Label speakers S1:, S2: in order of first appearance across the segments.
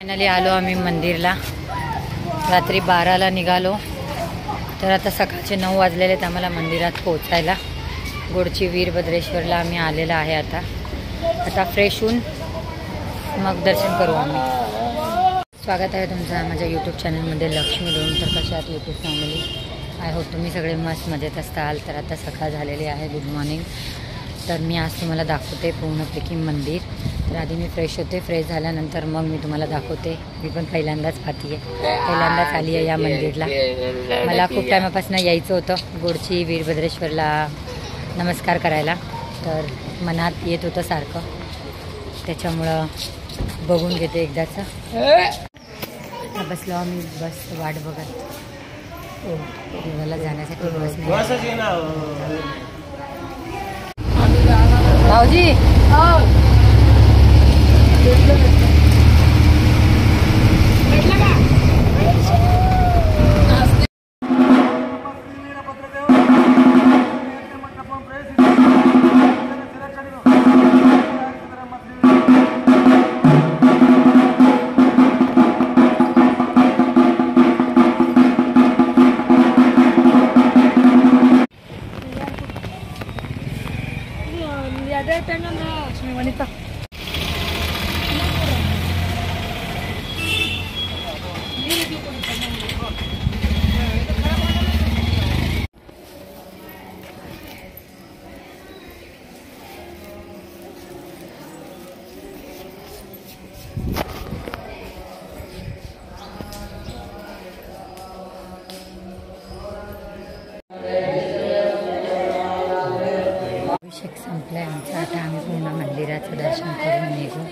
S1: Finally आलो आम्ही मंदिरला. रात्री 12ला निघालो तर आता सकाळचे 9 वाजलेले आहेत आम्हाला मंदिरात पोहोचायला. गोडची वीरभद्रेश्वरला आम्ही आलेला आहे. आता फ्रेश होऊन मग दर्शन करू आम्ही. स्वागत आहे तुमचं माझ्या यूट्यूब चॅनलमध्ये लक्ष्मी दोन. तर कशा आहात यूट्यूब फॅमिली? आय होप तुम्ही सगळे मस्त मजेत असताल. तर आता सकाळ झालेली आहे. Good morning. तर मी आज तुम्हाला दाखवते पूर्णपैकी मंदिर. तर आधी मी फ्रेश होते. फ्रेश झाल्यानंतर मग मी तुम्हाला दाखवते. मी पण पहिल्यांदाच पाहते आहे, पहिल्यांदाच आली आहे या मंदिरला. मला खूप टायमापासून यायचं होतं गोडची वीरभद्रेश्वरला नमस्कार करायला. तर मनात येत होतं सारखं, त्याच्यामुळं बघून घेते एकदाचं. आता बसलो आम्ही बस वाट बघत. देवाला जाण्यासाठी बस भाऊजी. वनिता अभिषेक संपलाय आमचा. आता आम्ही पुन्हा मंदिराचं दर्शन करून निघू,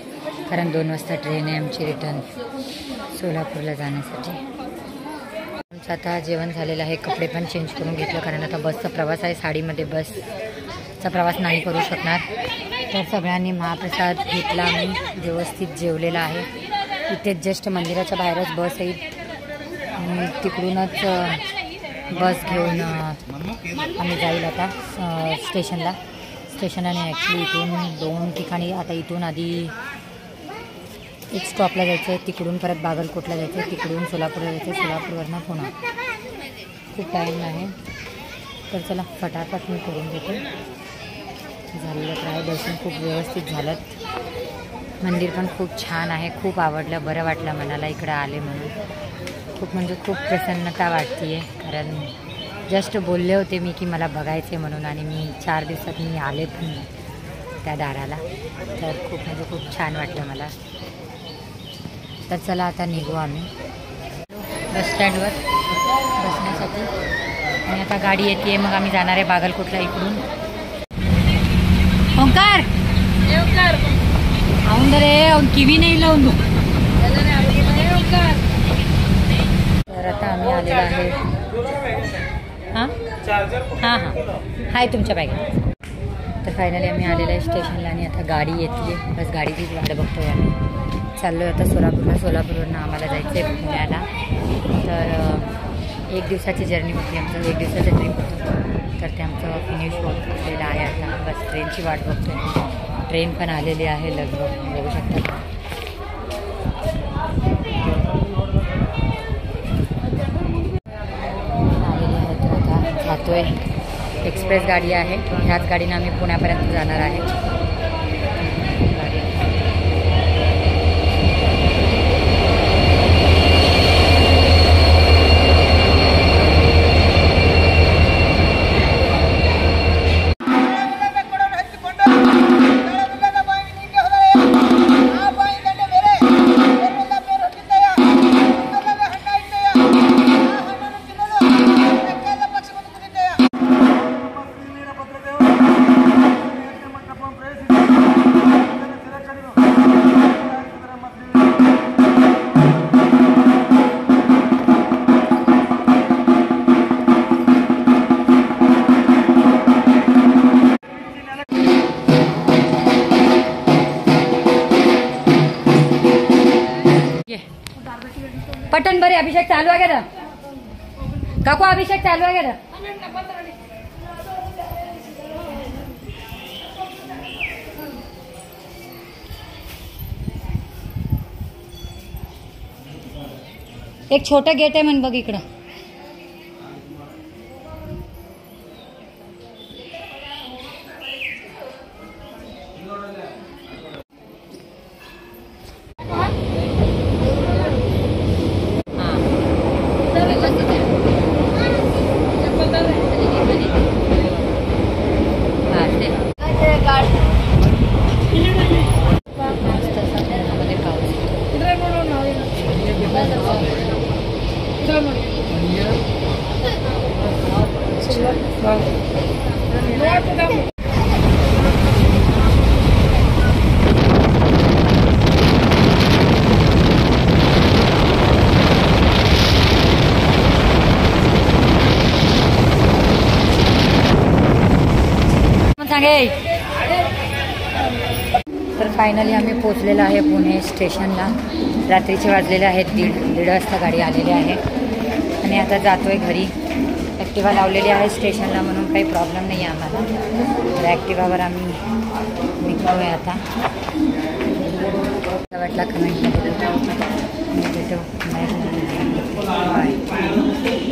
S1: कारण 2 वाजता ट्रेन आहे आमची रिटर्न सोलापूरला जाण्यासाठी. आमचं आता जेवण झालेलं आहे. कपडे पण चेंज करून घेतलं, कारण आता बसचा प्रवास आहे. साडीमध्ये बसचा प्रवास नाही करू शकणार. तर सगळ्यांनी महाप्रसाद घेतला. आम्ही व्यवस्थित जेवलेला आहे. इथेच जस्ट मंदिराच्या बाहेरच बस येईल आणि तिकडूनच बस घेऊन आम्ही जाईल आता स्टेशनला. स्टेशनला नाही, ॲक्च्युली इथून 2 ठिकाणी. आता इथून आधी एक स्टॉपला जायचं आहे, तिकडून परत बागलकोटला जायचं आहे, तिकडून सोलापूरला जायचं आहे, सोलापूरवरनं पुन्हा. खूप टाईम आहे. तर चला फटाफट मी करून घेते. झालेलं तर आहे. दर्शन खूप व्यवस्थित झालं. मंदिर पण खूप छान आहे. खूप आवडलं, बरं वाटलं मनाला इकडं आले म्हणून. खूप म्हणजे खूप प्रसन्नता वाटते आहे, कारण जस्ट बोलले होते मी की मला बघायचे म्हणून, आणि मी 4 दिवसात मी आले पण त्या दाराला. तर खूप म्हणजे खूप छान वाटलं मला. तर चला आता निघू आम्ही बसस्टँडवर बसण्यासाठी. आणि आता गाडी येते, मग आम्ही जाणार आहे बागलकोटला इकडून. ओंकार आऊन रे किवी नाही लावून दो. तर आता आम्ही आलेलो आहे. हां हां हां हाय तुमच्या बॅगेत. तर फायनली आम्ही आलेलो आहे स्टेशनला, आणि आता गाडी येते. बस गाडीचीच वाट बघतोय आम्ही. चाललो आहे आता सोलापूरला. सोलापूरवरनं आम्हाला जायचं आहे पुण्याला. तर 1 दिवसाची जर्नी होती आमचं, 1 दिवसाचं ट्रिप होतं. तर ते आमचं फिनिश होत आहे आता. बस ट्रेनची वाट बघतोय. ट्रेन पण आलेली आहे लगभग, बघू शकता. आलेली आहे. तर आता जातोय. एक्सप्रेस गाडी आहे, ह्याच गाडीनं आम्ही पुण्यापर्यंत जाणार आहे. पटन बरे अभिषेक चालू आहे का काकू? अभिषेक चालू आहे का? एक छोटं गेट आहे म्हण बघ इकडं. तर फायनली आम्ही पोचलेलो आहे पुणे स्टेशनला. रात्रीचे वाजलेले आहेत 1:30 वाजता गाडी आलेली आहे आणि आता जातोय घरी. ॲक्टिवा लावलेली आहे स्टेशनला म्हणून काही प्रॉब्लेम नाही आहे आम्हाला. तर ॲक्टिवावर आम्ही निघतोय आता. वाटला कमेंटमध्ये भेटू. बाय.